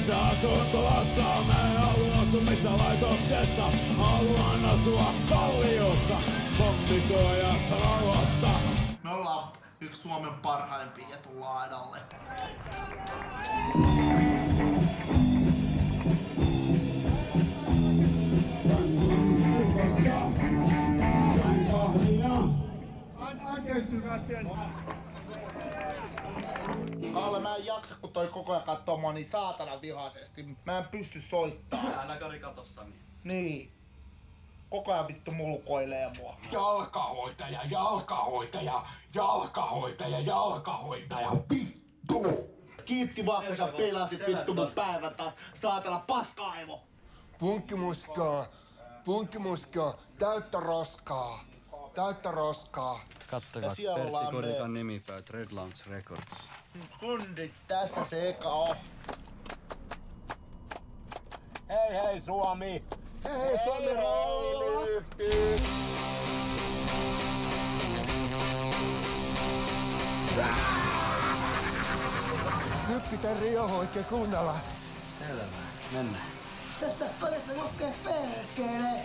missä asuntolassa, mä en halua asua missä laitoksessa. Haluan asua kalliossa, pommisuojassa rauhassa. Me ollaan yksi Suomen parhaimpia ja tullaan aina ole. Kalle, mä en jaksa, kun toi koko ajan kattoo mua niin saatana vihaisesti. Mä en pysty soittamaan. Älä kari katossa niin. Niin. Koko ajan vittu mulkoilee mua. Jalkahoitaja, jalkahoitaja, jalkahoitaja, jalkahoitaja, vittu! Kiitti vaan, kun sä pelasit vittu mun päivän taas. Saatana paska-aivo. Punkkimuskaa, täyttä roskaa, täyttä roskaa. Kattokaa, siellä ollaan Pertti me. Kodikan nimipäät Red Lounge Records. Kundit, tässä se eka on. Hei hei Suomi! Hei Suomi rolla! Nyt pitää Rioho oikein kuunnella. Selvä, mennään. Tässä pöydässä lukee perkele.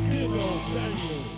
Kiitos, thank you.